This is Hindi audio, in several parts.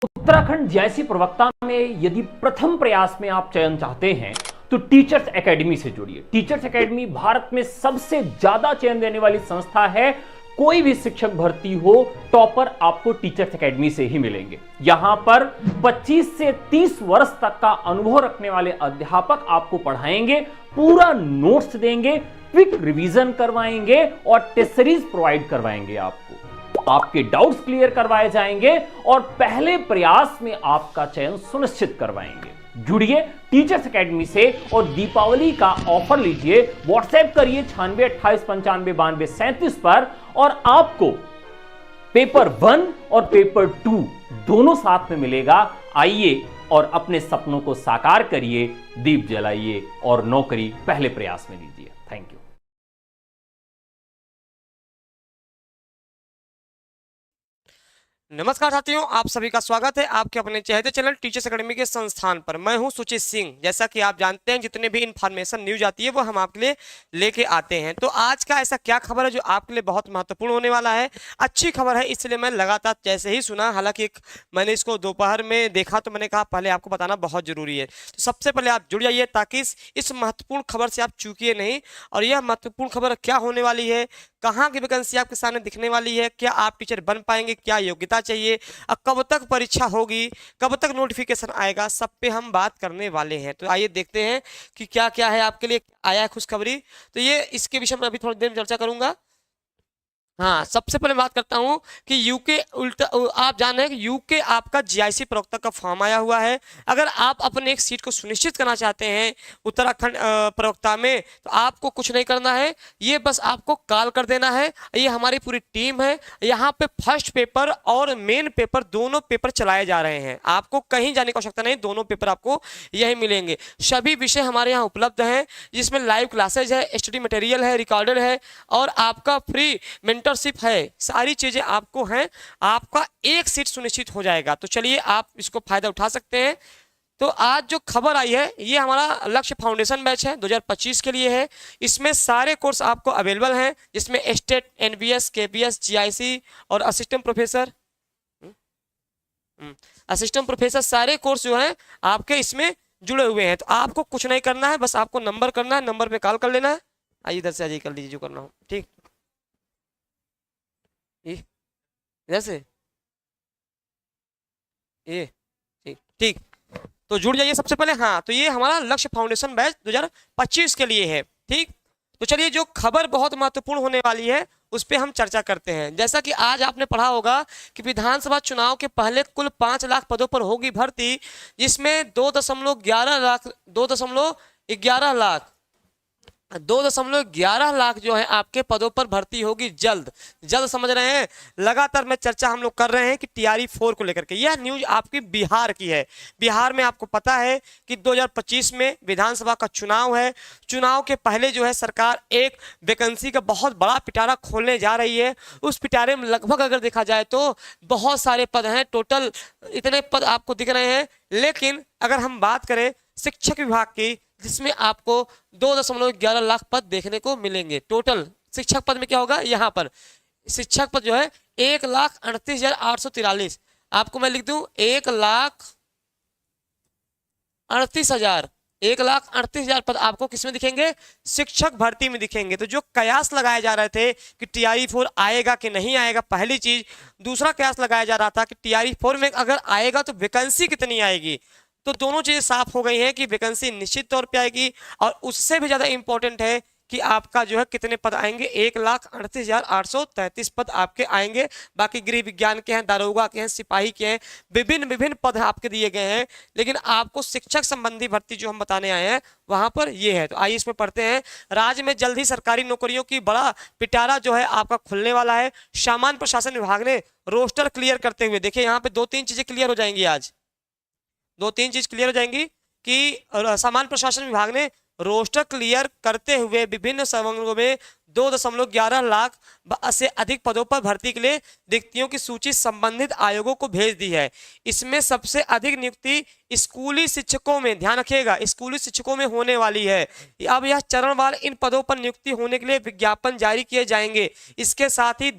उत्तराखंड जैसी प्रवक्ता में यदि प्रथम प्रयास में आप चयन चाहते हैं तो टीचर्स एकेडमी से जुड़िए। टीचर्स एकेडमी भारत में सबसे ज्यादा चयन देने वाली संस्था है। कोई भी शिक्षक भर्ती हो, टॉपर आपको टीचर्स एकेडमी से ही मिलेंगे। यहां पर 25 से 30 वर्ष तक का अनुभव रखने वाले अध्यापक आपको पढ़ाएंगे, पूरा नोट्स देंगे, क्विक रिवीजन करवाएंगे और टेस्ट सीरीज प्रोवाइड करवाएंगे। आपके डाउट्स क्लियर करवाए जाएंगे और पहले प्रयास में आपका चयन सुनिश्चित करवाएंगे। जुड़िए टीचर्स एकेडमी से और दीपावली का ऑफर लीजिए। व्हाट्सएप करिए 9628959237 पर और आपको पेपर 1 और पेपर 2 दोनों साथ में मिलेगा। आइए और अपने सपनों को साकार करिए, दीप जलाइए और नौकरी पहले प्रयास में लीजिए। Thank you. नमस्कार साथियों, आप सभी का स्वागत है आपके अपने चहेते चैनल टीचर्स एकेडमी के संस्थान पर। मैं हूं सुचित सिंह। जैसा कि आप जानते हैं, जितने भी इन्फॉर्मेशन न्यूज आती है वो हम आपके लिए लेके आते हैं। तो आज का ऐसा क्या खबर है जो आपके लिए बहुत महत्वपूर्ण होने वाला है। अच्छी खबर है, इसलिए मैं लगातार जैसे ही सुना, हालांकि मैंने इसको दोपहर में देखा तो मैंने कहा पहले आपको बताना बहुत जरूरी है। तो सबसे पहले आप जुड़ जाइए ताकि इस महत्वपूर्ण खबर से आप चूकिए नहीं। और यह महत्वपूर्ण खबर क्या होने वाली है, कहाँ की वैकेंसी आपके सामने दिखने वाली है, क्या आप टीचर बन पाएंगे, क्या योग्यता चाहिए, कब तक परीक्षा होगी, कब तक नोटिफिकेशन आएगा, सब पे हम बात करने वाले हैं। तो आइए देखते हैं कि क्या क्या है आपके लिए आया है खुशखबरी। तो ये इसके विषय में अभी थोड़ी देर में चर्चा करूंगा। हाँ, सबसे पहले बात करता हूं कि यूके उल्टा, आप जान रहे हैं कि यूके आपका जीआईसी प्रवक्ता का फॉर्म आया हुआ है। अगर आप अपने एक सीट को सुनिश्चित करना चाहते हैं उत्तराखंड प्रवक्ता में, तो आपको कुछ नहीं करना है, ये बस आपको कॉल कर देना है। ये हमारी पूरी टीम है। यहाँ पे फर्स्ट पेपर और मेन पेपर दोनों पेपर चलाए जा रहे हैं। आपको कहीं जाने की आवश्यकता नहीं, दोनों पेपर आपको यही मिलेंगे। सभी विषय हमारे यहाँ उपलब्ध हैं, जिसमें लाइव क्लासेज है, स्टडी मटेरियल है, रिकॉर्डेड है और आपका फ्री मेंटरशिप है। सारी चीजें आपको हैं, आपका एक सीट सुनिश्चित हो जाएगा। तो चलिए आप इसको फायदा उठा सकते हैं। तो आज जो खबर आई है, ये हमारा लक्ष्य फाउंडेशन बैच है, 2025 के लिए है। इसमें सारे कोर्स आपको अवेलेबल हैं, जिसमें स्टेट, एनबीएस, केबीएस, जीआईसी और असिस्टेंट प्रोफेसर सारे कोर्स जो हैं आपके इसमें जुड़े हुए हैं। तो आपको कुछ नहीं करना है, बस आपको नंबर करना है, नंबर पे कॉल कर लेना है। आइए इधर से आइए, कर लीजिए जो करना हो। ठीक, इधर से ये ठीक ठीक। तो जुड़ जाइए सबसे पहले। हाँ, तो ये हमारा लक्ष्य फाउंडेशन बैच 2025 के लिए है। ठीक, तो चलिए जो खबर बहुत महत्वपूर्ण होने वाली है उस पर हम चर्चा करते हैं। जैसा कि आज आपने पढ़ा होगा कि विधानसभा चुनाव के पहले कुल 5 लाख पदों पर होगी भर्ती, जिसमें 2.11 लाख जो है आपके पदों पर भर्ती होगी जल्द जल्द। समझ रहे हैं, लगातार में चर्चा हम लोग कर रहे हैं कि टीआरई 4 को लेकर के। यह न्यूज आपकी बिहार की है। बिहार में आपको पता है कि 2025 में विधानसभा का चुनाव है। चुनाव के पहले जो है सरकार एक वैकेंसी का बहुत बड़ा पिटारा खोलने जा रही है। उस पिटारे में लगभग अगर देखा जाए तो बहुत सारे पद हैं, टोटल इतने पद आपको दिख रहे हैं। लेकिन अगर हम बात करें शिक्षक विभाग की, जिसमें आपको 2.11 लाख पद देखने को मिलेंगे। टोटल शिक्षक पद में क्या होगा, यहाँ पर शिक्षक पद जो है 1,38,843। आपको मैं लिख दूं 1,38,000 पद आपको किसमें दिखेंगे, शिक्षक भर्ती में दिखेंगे। तो जो कयास लगाए जा रहे थे कि टीआरई 4 आएगा कि नहीं आएगा, पहली चीज। दूसरा कयास लगाया जा रहा था कि टीआरई 4 में अगर आएगा तो वैकेंसी कितनी आएगी। तो दोनों चीजें साफ हो गई हैं कि वैकेंसी निश्चित तौर पे आएगी। और उससे भी ज्यादा इंपॉर्टेंट है कि आपका जो है कितने पद आएंगे, 1,38,833 पद आपके आएंगे। बाकी गृह विज्ञान के हैं, दारोगा के हैं, सिपाही के हैं, विभिन्न पद आपके दिए गए हैं। लेकिन आपको शिक्षक संबंधी भर्ती जो हम बताने आए हैं वहां पर ये है। तो आइए इसमें पढ़ते हैं। राज्य में जल्द ही सरकारी नौकरियों की बड़ा पिटारा जो है आपका खुलने वाला है। सामान्य प्रशासन विभाग ने रोस्टर क्लियर करते हुए, देखिए यहाँ पे 2-3 चीजें क्लियर हो जाएंगी। आज 2-3 चीज क्लियर हो जाएंगी कि सामान्य प्रशासन विभाग ने रोस्टर क्लियर करते हुए विभिन्न संवर्गों में 2.11 लाख से अधिक पदों पर भर्ती के लिए रिक्तियों की सूची संबंधित आयोगों को भेज दी है। इसमें सबसे अधिक नियुक्ति स्कूली शिक्षकों में, ध्यान रखिएगा, स्कूली शिक्षकों में होने वाली है। अब यह चरणवार इन पदों पर नियुक्ति होने के लिए विज्ञापन जारी किए जाएंगे। इसके साथ ही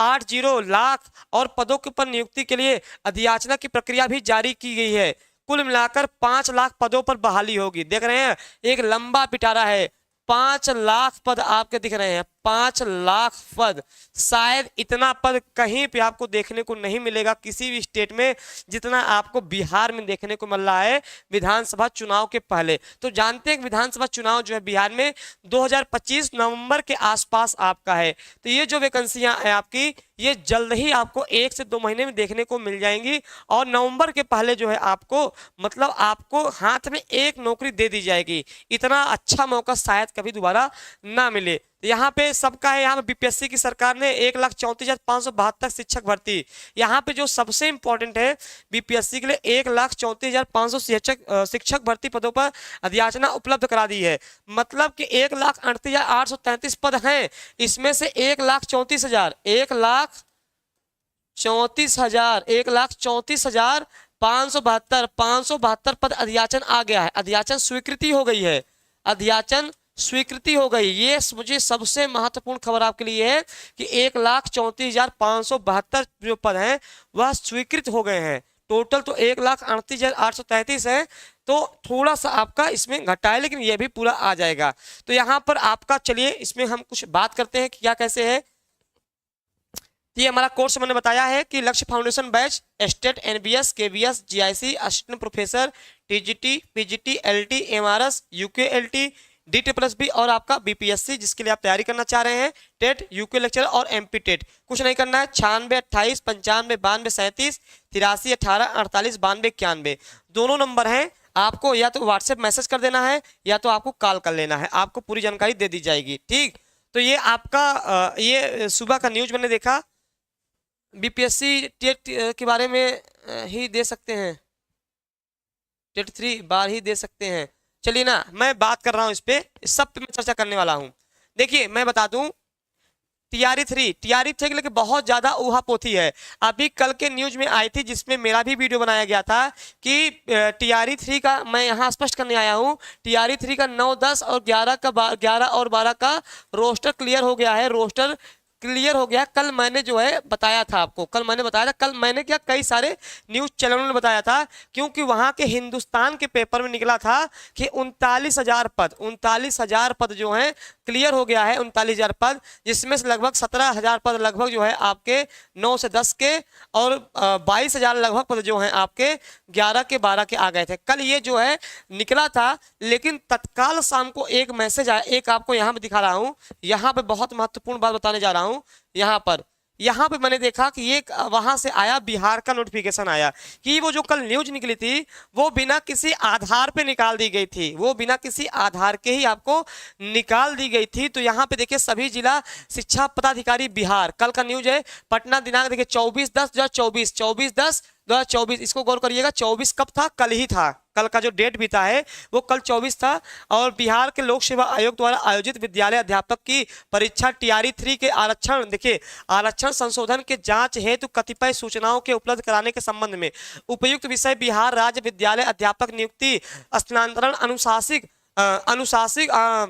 80 लाख और पदों के ऊपर नियुक्ति के लिए अधियाचना की प्रक्रिया भी जारी की गई है। कुल मिलाकर 5 लाख पदों पर बहाली होगी। देख रहे हैं एक लंबा पिटारा है, 5 लाख पद आपके दिख रहे हैं, 5 लाख पद। शायद इतना पद कहीं पे आपको देखने को नहीं मिलेगा किसी भी स्टेट में जितना आपको बिहार में देखने को मिल रहा है विधानसभा चुनाव के पहले। तो जानते हैं कि विधानसभा चुनाव जो है बिहार में 2025 नवंबर के आसपास आपका है। तो ये जो वैकेंसियां हैं आपकी, ये जल्द ही आपको 1 से 2 महीने में देखने को मिल जाएंगी और नवंबर के पहले जो है आपको मतलब आपको हाथ में एक नौकरी दे दी जाएगी। इतना अच्छा मौका शायद कभी दोबारा ना मिले। यहाँ पे सबका है, यहाँ पे बीपीएससी की सरकार ने 1,34,572 शिक्षक भर्ती, यहाँ पे जो सबसे इंपॉर्टेंट है बीपीएससी के लिए 1,34,500 शिक्षक भर्ती पदों पर अधियाचना उपलब्ध करा दी है। मतलब कि 1,38,833 पद हैं, इसमें से 1,34,000 1,34,572 पद अधियाचन आ गया है। अधियाचन स्वीकृति हो गई है, अधियाचन स्वीकृति हो गई। ये मुझे सबसे महत्वपूर्ण खबर आपके लिए है कि 1,34,572 जो पद हैं वह स्वीकृत हो गए हैं। टोटल तो 1,38,833 है, तो थोड़ा सा आपका इसमें घटा है, लेकिन यह भी पूरा आ जाएगा। तो यहाँ पर आपका चलिए इसमें हम कुछ बात करते हैं कि क्या कैसे है। ये हमारा कोर्स मैंने बताया है कि Lakshya foundation batch state NBS KBS GIC assistant professor TGT PGT LT MRS UKLT DSSB और आपका बीपीएससी जिसके लिए आप तैयारी करना चाह रहे हैं, टेट यूके लेक्चर और एमपी टेट। कुछ नहीं करना है, 96 28 95 92 37 83 18 48 92 91 दोनों नंबर हैं। आपको या तो व्हाट्सएप मैसेज कर देना है या तो आपको कॉल कर लेना है, आपको पूरी जानकारी दे दी जाएगी। ठीक, तो ये आपका ये सुबह का न्यूज मैंने देखा, बीपीएससी टेट के बारे में ही दे सकते हैं, टेट 3 बार ही दे सकते हैं। चलिए ना, मैं बात कर रहा हूं इस पे, इस सब पे मैं चर्चा करने वाला हूं। देखिए मैं बता दूं, टीआरई 3 के लिए बहुत ज्यादा ऊहापोथी है। अभी कल के न्यूज में आई थी जिसमें मेरा भी वीडियो बनाया गया था कि टीआरई 3 का मैं यहां स्पष्ट करने आया हूं। टीआरई 3 का 9 10 और 11 और 12 का रोस्टर क्लियर हो गया है, रोस्टर क्लियर हो गया। कल मैंने जो है बताया था आपको, कल मैंने बताया था, कल मैंने क्या कई सारे न्यूज चैनलों ने बताया था, क्योंकि वहां के हिंदुस्तान के पेपर में निकला था कि 39,000 पद जो हैं क्लियर हो गया है, 39,000 पद, जिसमें से लगभग 17,000 पद लगभग जो है आपके 9 से 10 के और 22,000 लगभग पद जो हैं आपके 11 के 12 के आ गए थे। कल ये जो है निकला था, लेकिन तत्काल शाम को एक मैसेज आया, एक आपको यहाँ पे दिखा रहा हूँ, यहाँ पे बहुत महत्वपूर्ण बात बताने जा रहा हूँ। यहाँ पे मैंने देखा कि ये वहां से आया, बिहार का नोटिफिकेशन आया कि वो जो कल न्यूज निकली थी वो बिना किसी आधार पे निकाल दी गई थी, वो बिना किसी आधार के ही आपको निकाल दी गई थी। तो यहाँ पे देखिए सभी जिला शिक्षा पदाधिकारी बिहार, कल का न्यूज है, पटना दिनांक देखिए 24/10/2024, इसको गौर करिएगा। 24 कब था? कल ही था, कल का जो डेट बीता है वो कल 24 था। और बिहार के लोक सेवा आयोग द्वारा आयोजित विद्यालय अध्यापक की परीक्षा टीआरई 3 के आरक्षण, देखिए आरक्षण संशोधन के जांच हेतु कतिपय सूचनाओं के उपलब्ध कराने के संबंध में उपयुक्त विषय बिहार राज्य विद्यालय अध्यापक नियुक्ति स्थानांतरण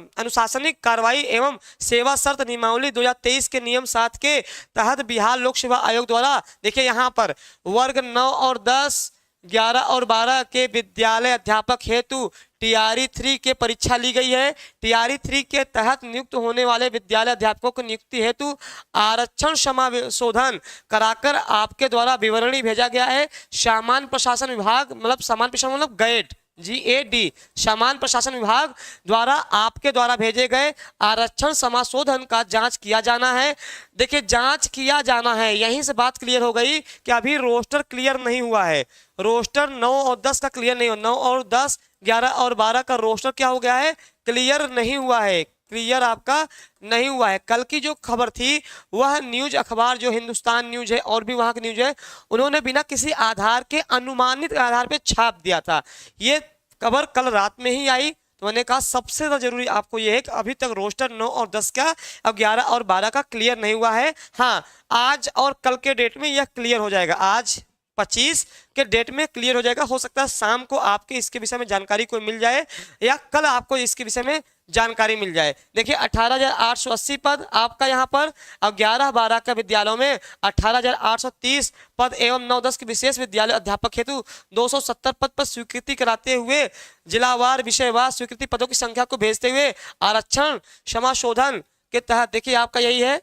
अनुशासनिक कार्रवाई एवं सेवा शर्त नियमावली 2023 के नियम 7 के तहत बिहार लोक सेवा आयोग द्वारा देखिए यहाँ पर वर्ग 9 और 10 11 और 12 के विद्यालय अध्यापक हेतु टीआरई 3 के परीक्षा ली गई है। टीआरई 3 के तहत नियुक्त होने वाले विद्यालय अध्यापकों को नियुक्ति हेतु आरक्षण समाशोधन कराकर आपके द्वारा विवरणी भेजा गया है। सामान्य प्रशासन विभाग मतलब गैट GAD सामान्य प्रशासन विभाग द्वारा आपके द्वारा भेजे गए आरक्षण समाशोधन का जांच किया जाना है। देखिए जांच किया जाना है, यहीं से बात क्लियर हो गई कि अभी रोस्टर क्लियर नहीं हुआ है। रोस्टर 9 और 10 का क्लियर नहीं हुआ, 9 और 10 11 और 12 का रोस्टर क्या हो गया है? क्लियर नहीं हुआ है, क्लियर आपका नहीं हुआ है। कल की जो खबर थी वह न्यूज अखबार जो हिंदुस्तान न्यूज है और भी वहां की न्यूज है, उन्होंने बिना किसी आधार के अनुमानित आधार पे छाप दिया था। ये खबर कल रात में ही आई, तो मैंने कहा सबसे ज्यादा जरूरी आपको यह है कि अभी तक रोस्टर 9 और 10 का अब 11 और 12 का क्लियर नहीं हुआ है। हाँ, आज और कल के डेट में यह क्लियर हो जाएगा, आज 25 के डेट में क्लियर हो जाएगा। हो सकता है शाम को आपके इसके विषय में जानकारी कोई मिल जाए या कल आपको इसके विषय में जानकारी मिल जाए। देखिए 18,880 पद आपका यहाँ पर, अब 11-12 का विद्यालयों में 18,830 पद एवं 9-10 के विशेष विद्यालय अध्यापक हेतु 270 पद पर स्वीकृति कराते हुए जिलावार विषयवार स्वीकृति पदों की संख्या को भेजते हुए आरक्षण समाशोधन के तहत, देखिए आपका यही है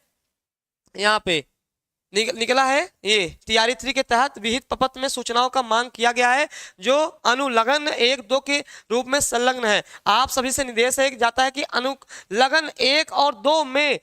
यहाँ पे निकला है, ये टीआरई 3 के तहत विहित प्रपत्र में सूचनाओं का मांग किया गया है जो अनुलग्न 1-2 के रूप में संलग्न है। आप सभी से निर्देश है जाता है कि अनुलग्न 1 और 2 में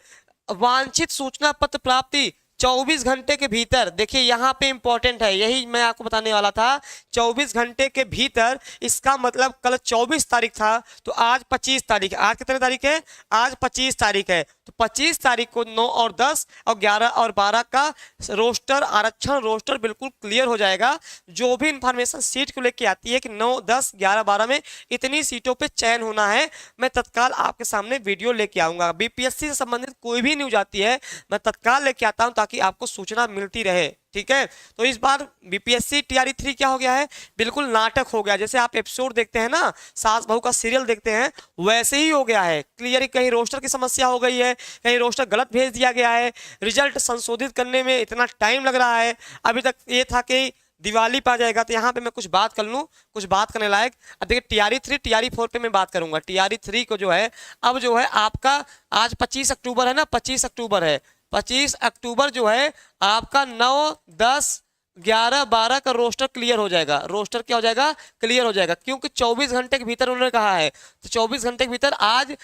वांछित सूचना पत्र प्राप्ति 24 घंटे के भीतर, देखिए यहाँ पे इंपॉर्टेंट है, यही मैं आपको बताने वाला था, 24 घंटे के भीतर। इसका मतलब कल 24 तारीख था तो आज 25 तारीख है। आज कितने तारीख है? आज 25 तारीख है। तो 25 तारीख को 9 और 10 और 11 और 12 का रोस्टर, आरक्षण रोस्टर बिल्कुल क्लियर हो जाएगा। जो भी इंफॉर्मेशन सीट को लेके आती है कि 9, 10, 11, 12 में इतनी सीटों पे चयन होना है, मैं तत्काल आपके सामने वीडियो लेके आऊंगा। बीपीएससी से संबंधित कोई भी न्यूज आती है मैं तत्काल लेके आता हूं ताकि आपको सूचना मिलती रहे, ठीक है। तो इस बार बीपीएससी टीआरई 3 क्या हो गया है? बिल्कुल नाटक हो गया। जैसे आप एपिसोड देखते हैं ना, सास बहू का सीरियल देखते हैं, वैसे ही हो गया है। क्लियर, कहीं रोस्टर की समस्या हो गई है, कहीं रोस्टर गलत भेज दिया गया है, रिजल्ट संशोधित करने में इतना टाइम लग रहा है। अभी तक ये था कि दिवाली पा जाएगा। तो यहाँ पे मैं कुछ बात कर लूँ, कुछ बात करने लायक। अब देखिए टीआरई 3, टीआरई 4 पे मैं बात करूंगा। टीआरई 3 को जो है अब जो है आपका आज 25 अक्टूबर है ना, 25 अक्टूबर है। 25 अक्टूबर जो है आपका 9, 10, 11, 12 का रोस्टर क्लियर हो जाएगा। रोस्टर क्या हो जाएगा? क्लियर हो जाएगा, क्योंकि 24 घंटे के भीतर उन्होंने कहा है। तो 24 घंटे के भीतर आज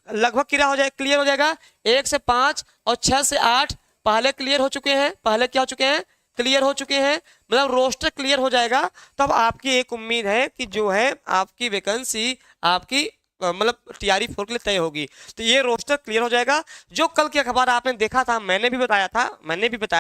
लगभग क्या हो जाएगा? क्लियर हो जाएगा। 1 से 5 और 6 से 8 पहले क्लियर हो चुके हैं। पहले क्या हो चुके हैं? क्लियर हो चुके हैं, मतलब रोस्टर क्लियर हो जाएगा। तब आपकी एक उम्मीद है कि जो है आपकी वैकेंसी आपकी मतलब टीआरई 4 के लिए तय होगी। तो ये रोस्टर क्लियर हो जाएगा। जो कल की अखबार आपने देखा था, मैंने भी बताया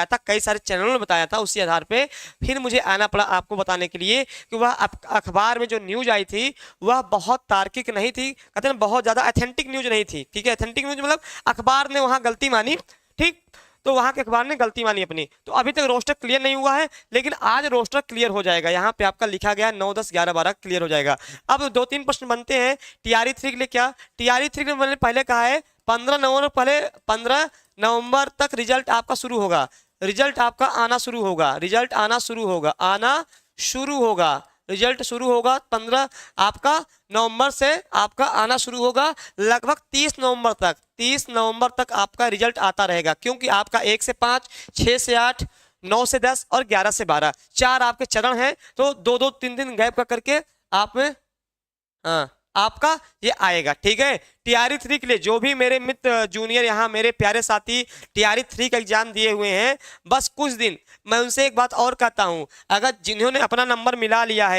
था, कई सारे चैनलों ने बताया था, उसी आधार पे फिर मुझे आना पड़ा आपको बताने के लिए कि वह अखबार में जो न्यूज आई थी वह बहुत तार्किक नहीं थी, कहते हैं बहुत ज्यादा ऑथेंटिक न्यूज नहीं थी, ठीक है। ऑथेंटिक न्यूज मतलब अखबार ने वहां गलती मानी, ठीक, तो वहां के अखबार ने गलती मानी अपनी। तो अभी तक रोस्टर क्लियर नहीं हुआ है, लेकिन आज रोस्टर क्लियर हो जाएगा। यहाँ पे आपका लिखा गया 9, 10, 11, 12 क्लियर हो जाएगा। अब 2-3 प्रश्न बनते हैं टीआरई 3 के लिए। क्या टीआरई 3 के मैंने पहले कहा है 15 नवंबर, पहले 15 नवंबर तक रिजल्ट आपका शुरू होगा। रिजल्ट आपका आना शुरू होगा, रिजल्ट आना शुरू होगा, आना शुरू होगा, रिजल्ट शुरू होगा 15 आपका नवंबर से आपका आना शुरू होगा। लगभग 30 नवंबर तक आपका रिजल्ट आता रहेगा, क्योंकि आपका 1 से 5, 6 से 8, 9 से 10 और 11 से 12 4 आपके चरण हैं। तो 2-2, 3 गैप का करके आप में आपका ये आएगा, ठीक है। टीआरई 3 के लिए जो भी मेरे मित्र जूनियर यहाँ मेरे प्यारे साथी टीआरई 3 का एग्जाम दिए हुए हैं, बस कुछ दिन मैं उनसे एक बात और कहता हूँ, अगर जिन्होंने अपना नंबर मिला लिया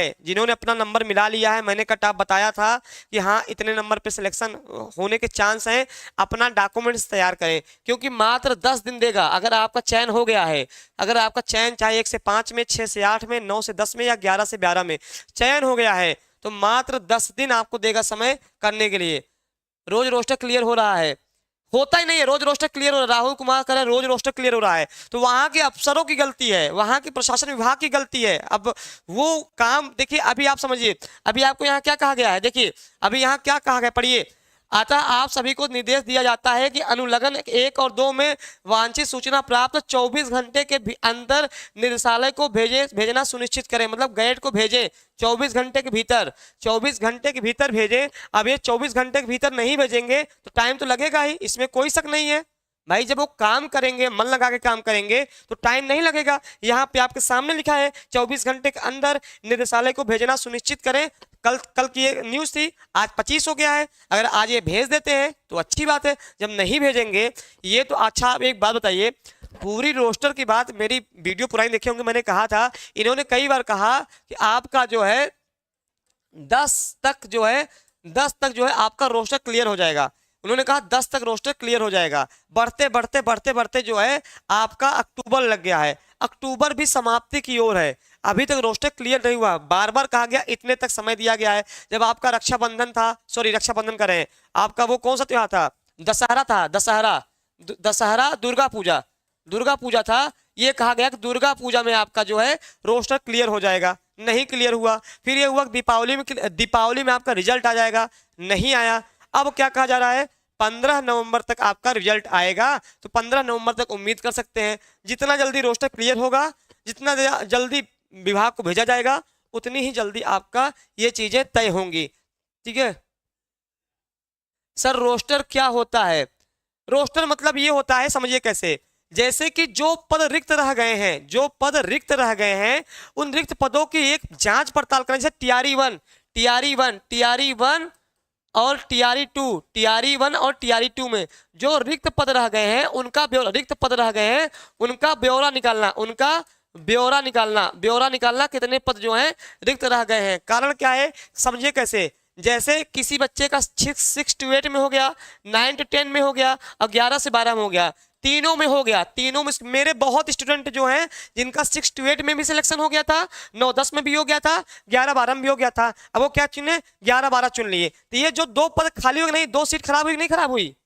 है, मैंने कट ऑफ बताया था कि हाँ इतने नंबर पे सिलेक्शन होने के चांस हैं, अपना डॉक्यूमेंट्स तैयार करें, क्योंकि मात्र 10 दिन देगा। अगर आपका चयन हो गया है, अगर आपका चयन चाहे 1 से 5 में, 6 से 8 में, 9 से 10 में या 11 से 12 में चयन हो गया है, तो मात्र 10 दिन आपको देगा समय करने के लिए। रोज रोस्टर क्लियर हो रहा है, होता ही नहीं है, रोज रोस्टर क्लियर हो रहा है। राहुल कुमार करे रोज रोस्टर क्लियर हो रहा है, तो वहां के अफसरों की गलती है, वहां के प्रशासन विभाग की गलती है। अब वो काम देखिए, अभी आप समझिए, अभी आपको यहाँ क्या कहा गया है, देखिए अभी यहाँ क्या कहा गया, पढ़िए। अतः आप सभी को निर्देश दिया जाता है कि अनुलग्न 1 और 2 में वांछित सूचना प्राप्त 24 घंटे के अंदर निदेशालय को भेजना सुनिश्चित करें, मतलब गैट को भेजें 24 घंटे के भीतर, 24 घंटे के भीतर भेजें। अब ये 24 घंटे के भीतर नहीं भेजेंगे तो टाइम तो लगेगा ही, इसमें कोई शक नहीं है भाई। जब वो काम करेंगे, मन लगा के काम करेंगे तो टाइम नहीं लगेगा। यहाँ पे आपके सामने लिखा है 24 घंटे के अंदर निदेशालय को भेजना सुनिश्चित करें। कल की ये न्यूज थी, आज 25 हो गया है। अगर आज ये भेज देते हैं तो अच्छी बात है, जब नहीं भेजेंगे ये तो अच्छा। आप एक बात बताइए, पूरी रोस्टर की बात, मेरी वीडियो पुरानी देखे होंगे, मैंने कहा था, इन्होंने कई बार कहा कि आपका जो है 10 तक जो है आपका रोस्टर क्लियर हो जाएगा। उन्होंने कहा 10 तक रोस्टर क्लियर हो जाएगा। बढ़ते जो है आपका अक्टूबर लग गया है, अक्टूबर भी समाप्ति की ओर है, अभी तक रोस्टर क्लियर नहीं हुआ। बार बार कहा गया इतने तक समय दिया गया है। जब आपका रक्षाबंधन कह रहे हैं, आपका वो कौन सा त्योहार था, दशहरा था, दशहरा दुर्गा पूजा था। ये कहा गया कि दुर्गा पूजा में आपका जो है रोस्टर क्लियर हो जाएगा, नहीं क्लियर हुआ। फिर ये हुआ दीपावली में आपका रिजल्ट आ जाएगा, नहीं आया। अब क्या कहा जा रहा है, 15 नवंबर तक आपका रिजल्ट आएगा। तो 15 नवंबर तक उम्मीद कर सकते हैं जितना जल्दी रोस्टर क्लियर होगा, जितना जल्दी विभाग को भेजा जाएगा, उतनी ही जल्दी आपका ये चीजें तय होंगी। ठीक है सर, रोस्टर क्या होता है? रोस्टर मतलब ये होता है, समझिए कैसे, जैसे कि जो पद रिक्त रह गए हैं, जो पद रिक्त रह गए हैं, उन रिक्त पदों की एक जांच पड़ताल करें। जैसे टीआरई 1, टीआरई 1, टीआरई 1 और टीआरई 2, टीआरई 1 और टीआरई 2 में जो रिक्त पद रह गए हैं उनका ब्यौरा, रिक्त पद रह गए हैं उनका ब्यौरा निकालना, उनका ब्यौरा निकालना, ब्यौरा निकालना कितने पद जो हैं रिक्त रह गए हैं। कारण क्या है, समझिए कैसे, जैसे किसी बच्चे का 6 to 8 में हो गया, 9 to 10 में हो गया और 11 से 12 में हो गया, तीनों में हो गया, तीनों में। मेरे बहुत स्टूडेंट जो हैं जिनका 6 to 8 में भी सिलेक्शन हो गया था, 9-10 में भी हो गया था, 11-12 में भी हो गया था, अब वो क्या चुने, 11-12 चुन लिए। तो ये जो 2 पद खाली हो गए, नहीं 2 सीट खराब हुई, नहीं खराब हुई।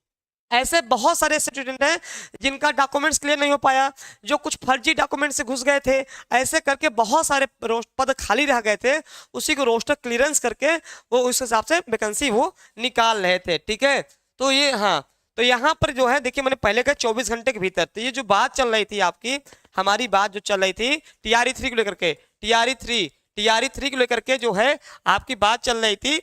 ऐसे बहुत सारे स्टूडेंट हैं जिनका डॉक्यूमेंट्स क्लियर नहीं हो पाया, जो कुछ फर्जी डॉक्यूमेंट से घुस गए थे, ऐसे करके बहुत सारे पद खाली रह गए थे, उसी को रोस्टर क्लियरेंस करके वो उस हिसाब से वैकेंसी वो निकाल रहे थे। ठीक है, तो ये, हाँ, तो यहाँ पर जो है देखिए, मैंने पहले कहा 24 घंटे के भीतर। तो ये जो बात चल रही थी आपकी, हमारी बात जो चल रही थी टीआरई 3 को लेकर के, टीआरई 3 को लेकर के जो है आपकी बात चल रही थी।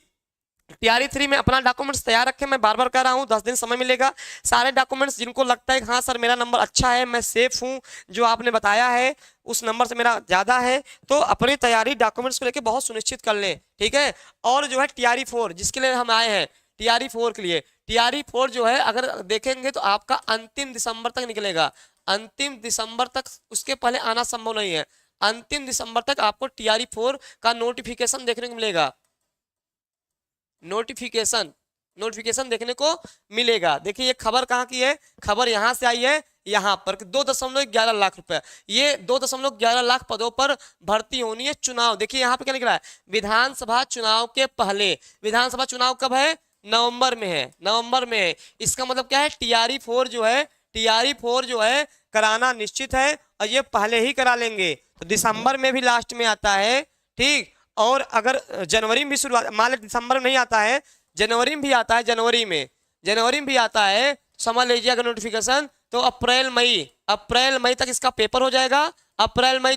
टीआरई 3 में अपना डॉक्यूमेंट्स तैयार रखें, मैं बार बार कह रहा हूं, 10 दिन समय मिलेगा। सारे डॉक्यूमेंट्स जिनको लगता है कि हाँ सर मेरा नंबर अच्छा है, मैं सेफ हूं, जो आपने बताया है उस नंबर से मेरा ज्यादा है, तो अपनी तैयारी डॉक्यूमेंट्स को लेकर बहुत सुनिश्चित कर लें। ठीक है, और जो है टीआरई 4 जिसके लिए हम आए हैं, टीआरई 4 के लिए, टीआरई 4 जो है अगर देखेंगे तो आपका अंतिम दिसंबर तक निकलेगा, अंतिम दिसंबर तक, उसके पहले आना संभव नहीं है। अंतिम दिसंबर तक आपको टीआरई 4 का नोटिफिकेशन देखने को मिलेगा, नोटिफिकेशन देखने को मिलेगा। देखिए ये खबर कहाँ की है, खबर यहाँ से आई है, यहाँ पर 2.11 लाख रुपए, ये 2.11 लाख पदों पर भर्ती होनी है। चुनाव देखिए यहाँ पे क्या लिख रहा है, विधानसभा चुनाव के पहले। विधानसभा चुनाव कब है, नवंबर में है, नवंबर में है। इसका मतलब क्या है, टीआरई 4 जो है, टीआरई 4 जो है कराना निश्चित है, और ये पहले ही करा लेंगे। तो दिसंबर में भी लास्ट में आता है, ठीक, और अगर जनवरी में भी शुरुआत, मान लीजिए दिसंबर में नहीं आता है, जनवरी में भी आता है, जनवरी में भी आता है, समझ लीजिए अगर नोटिफिकेशन, तो अप्रैल मई तक इसका पेपर हो जाएगा। अप्रैल मई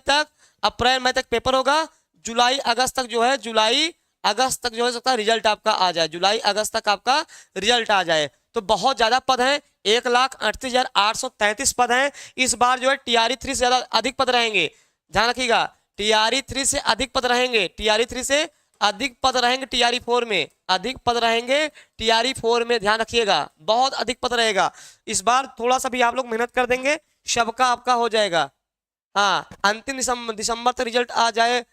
तक पेपर होगा। जुलाई अगस्त तक जो है, जुलाई अगस्त तक जो है सकता है रिजल्ट आपका आ जाए, जुलाई अगस्त तक आपका रिजल्ट आ जाए। तो बहुत ज्यादा पद हैं, 1,38,833 पद हैं। इस बार जो है टीआरई 3 से ज्यादा अधिक पद रहेंगे, ध्यान रखिएगा। टीआरई 3 से अधिक पद रहेंगे, टीआरई 3 से अधिक पद रहेंगे, टीआरई 4 में अधिक पद रहेंगे, टीआरई 4 में ध्यान रखिएगा, बहुत अधिक पद रहेगा। इस बार थोड़ा सा भी आप लोग मेहनत कर देंगे, सबका आपका हो जाएगा। हाँ, अंतिम दिसंबर तक रिजल्ट आ जाए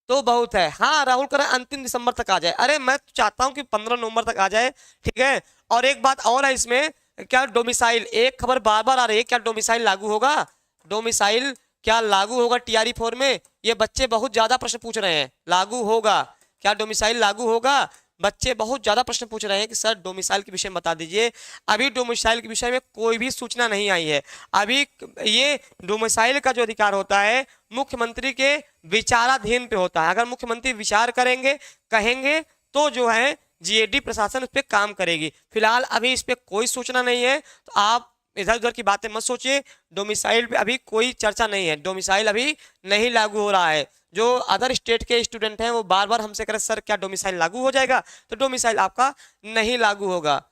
तो बहुत है। हाँ राहुल करें अंतिम दिसंबर तक आ जाए, अरे मैं तो चाहता हूं कि 15 नवंबर तक आ जाए। ठीक है, और एक बात और है इसमें, क्या डोमिसाइल, एक खबर बार बार आ रही है, क्या डोमिसाइल लागू होगा, डोमिसाइल क्या लागू होगा टीआरई 4 में? ये बच्चे बहुत ज्यादा प्रश्न पूछ रहे हैं, लागू होगा क्या, डोमिसाइल लागू होगा? बच्चे बहुत ज्यादा प्रश्न पूछ रहे हैं कि सर डोमिसाइल के विषय में बता दीजिए। अभी डोमिसाइल के विषय में कोई भी सूचना नहीं आई है। अभी ये डोमिसाइल का जो अधिकार होता है मुख्यमंत्री के विचाराधीन पे होता है। अगर मुख्यमंत्री विचार करेंगे, कहेंगे, तो जो है जीएडी प्रशासन उस पर काम करेगी। फिलहाल अभी इस पर कोई सूचना नहीं है, तो आप इधर उधर की बातें मत सोचिए। डोमिसाइल पे अभी कोई चर्चा नहीं है, डोमिसाइल अभी नहीं लागू हो रहा है। जो अदर स्टेट के स्टूडेंट हैं वो बार बार हमसे कह रहे सर क्या डोमिसाइल लागू हो जाएगा, तो डोमिसाइल आपका नहीं लागू होगा।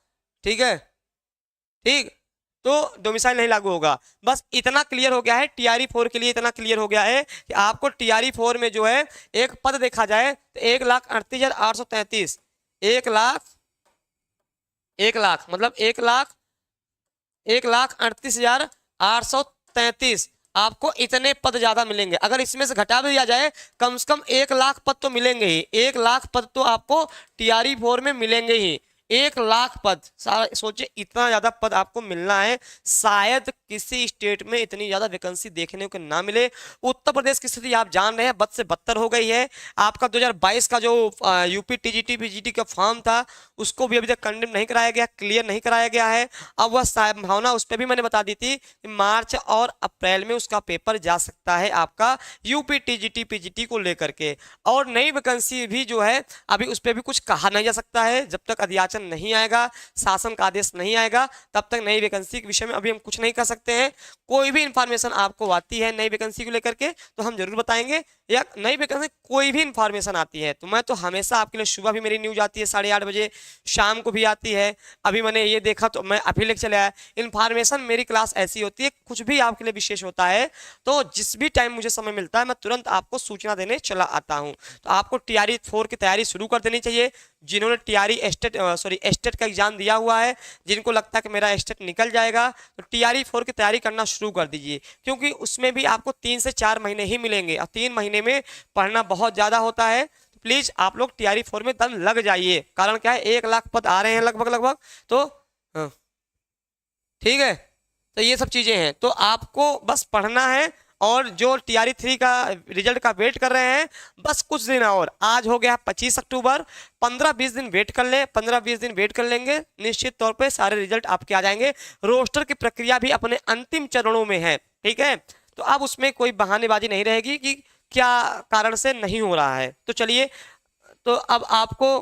ठीक है, ठीक, तो डोमिसाइल नहीं लागू होगा। बस इतना क्लियर हो गया है, टीआरई 4 के लिए इतना क्लियर हो गया है कि आपको टीआरई 4 में जो है एक पद देखा जाए तो 1,38,833, 1,00,000 मतलब 1,38,833 आपको इतने पद ज्यादा मिलेंगे। अगर इसमें से घटा भी दिया जाए कम से कम 1 लाख पद तो मिलेंगे ही, 1 लाख पद तो आपको टीआरई 4 में मिलेंगे ही। 1 लाख पद, सोचिए इतना ज्यादा पद आपको मिलना है। शायद किसी स्टेट में इतनी ज्यादा वैकेंसी देखने को ना मिले। उत्तर प्रदेश की स्थिति आप जान रहे हैं, बद से बदतर हो गई है। आपका 2022 का जो यूपी टीजीटी पीजीटी का फॉर्म था उसको भी अभी तक कंडेम नहीं कराया गया, क्लियर नहीं कराया गया है। अब वह संभावना उस पर भी मैंने बता दी थी कि मार्च और अप्रैल में उसका पेपर जा सकता है आपका यूपी टीजीटी पीजीटी को लेकर के। और नई वैकेंसी भी जो है अभी उस पर भी कुछ कहा नहीं जा सकता है, जब तक अधियाचन नोटिफिकेशन नहीं आएगा, शासन का आदेश नहीं आएगा, तब तक नई वैकेंसी के विषय में अभी हम कुछ नहीं कर सकते हैं। कोई भी इंफॉर्मेशन आपको आती है नई वैकेंसी को लेकर के तो हम जरूर बताएंगे, या नई वैकेंसी कोई भी इंफॉर्मेशन आती है तो मैं तो हमेशा आपके लिए, सुबह भी मेरी न्यूज आती है 8:30 बजे, शाम को भी आती है, अभी मैंने ये देखा तो मैं अभी लेके चले आया। इंफॉर्मेशन मेरी क्लास ऐसी होती है, कुछ भी आपके लिए विशेष होता है तो जिस भी टाइम मुझे समय मिलता है मैं तुरंत आपको सूचना देने चला आता हूं। तो आपको टीआरई 4 की तैयारी शुरू कर देनी चाहिए। जिन्होंने टीआरई एस्टेट का एग्जाम दिया हुआ है, जिनको लगता है कि मेरा एस्टेट निकल जाएगा, तो टीआरई 4 की तैयारी करना शुरू कर दीजिए, क्योंकि उसमें भी आपको 3 से 4 महीने ही मिलेंगे और 3 महीने में पढ़ना बहुत ज्यादा होता है। तो प्लीज आप लोग टीआरई 4 में दम लग जाइए। कारण क्या है, 1 लाख पद आ रहे हैं लगभग, तो ठीक है। तो ये सब चीजें हैं, तो आपको बस पढ़ना है। और जो टीआरई 3 का रिजल्ट का वेट कर रहे हैं, बस कुछ दिन और, आज हो गया 25 अक्टूबर, 15-20 दिन वेट कर ले, 15-20 दिन वेट कर लेंगे, निश्चित तौर पे सारे रिजल्ट आपके आ जाएंगे। रोस्टर की प्रक्रिया भी अपने अंतिम चरणों में है, ठीक है। तो अब उसमें कोई बहानेबाजी नहीं रहेगी कि क्या कारण से नहीं हो रहा है। तो चलिए, तो अब आपको,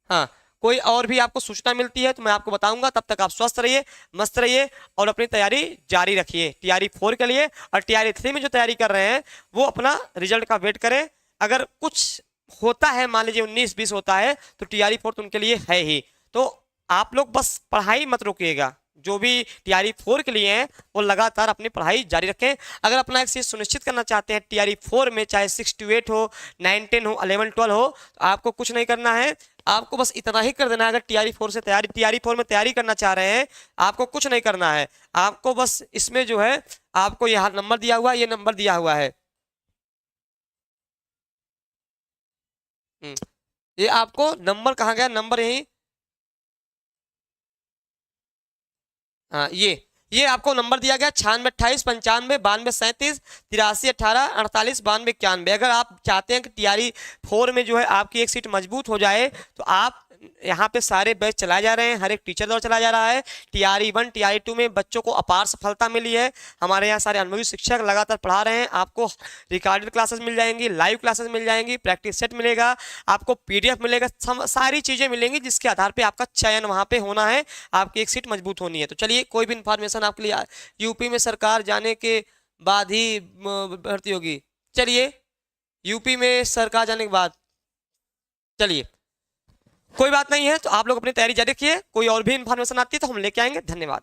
हाँ, कोई और भी आपको सूचना मिलती है तो मैं आपको बताऊंगा। तब तक आप स्वस्थ रहिए, मस्त रहिए और अपनी तैयारी जारी रखिए टीआरई 4 के लिए। और टीआरई 3 में जो तैयारी कर रहे हैं वो अपना रिजल्ट का वेट करें। अगर कुछ होता है, मान लीजिए 19-20 होता है, तो टीआरई 4 तो उनके लिए है ही। तो आप लोग बस पढ़ाई मत रोकिएगा, जो भी टीआरई 4 के लिए हैं वो लगातार अपनी पढ़ाई जारी रखें। अगर अपना एक चीज सुनिश्चित करना चाहते हैं टीआरई 4 में, चाहे 6 to 8 हो, 9, 10 हो, 11, 12 हो, तो आपको कुछ नहीं करना है, आपको बस इतना ही कर देना है। अगर टीआरई 4 में तैयारी करना चाह रहे हैं, आपको कुछ नहीं करना है। आपको बस इसमें जो है, आपको यहाँ नंबर दिया हुआ है, ये नंबर दिया हुआ है, ये आपको नंबर कहाँ गया, नंबर यही, हाँ, ये आपको नंबर दिया गया 9628959237 8318 48 92 91। अगर आप चाहते हैं कि टीआरई 4 में जो है आपकी एक सीट मजबूत हो जाए, तो आप यहाँ पे सारे बैच चलाए जा रहे हैं, हर एक टीचर द्वारा चलाया जा रहा है। टीआरई 1 टीआरई 2 में बच्चों को अपार सफलता मिली है। हमारे यहाँ सारे अनुभवी शिक्षक लगातार पढ़ा रहे हैं। आपको रिकॉर्डेड क्लासेस मिल जाएंगी, लाइव क्लासेस मिल जाएंगी, प्रैक्टिस सेट मिलेगा, आपको पीडीएफ मिलेगा, सारी चीजें मिलेंगी जिसके आधार पर आपका चयन वहां पे होना है, आपकी एक सीट मजबूत होनी है। तो चलिए, कोई भी इंफॉर्मेशन आपके लिए, यूपी में सरकार जाने के बाद ही भर्ती होगी, चलिए यूपी में सरकार जाने के बाद, चलिए कोई बात नहीं है। तो आप लोग अपनी तैयारी जारी रखिए, कोई और भी इंफॉर्मेशन आती है तो हम लेके आएंगे। धन्यवाद।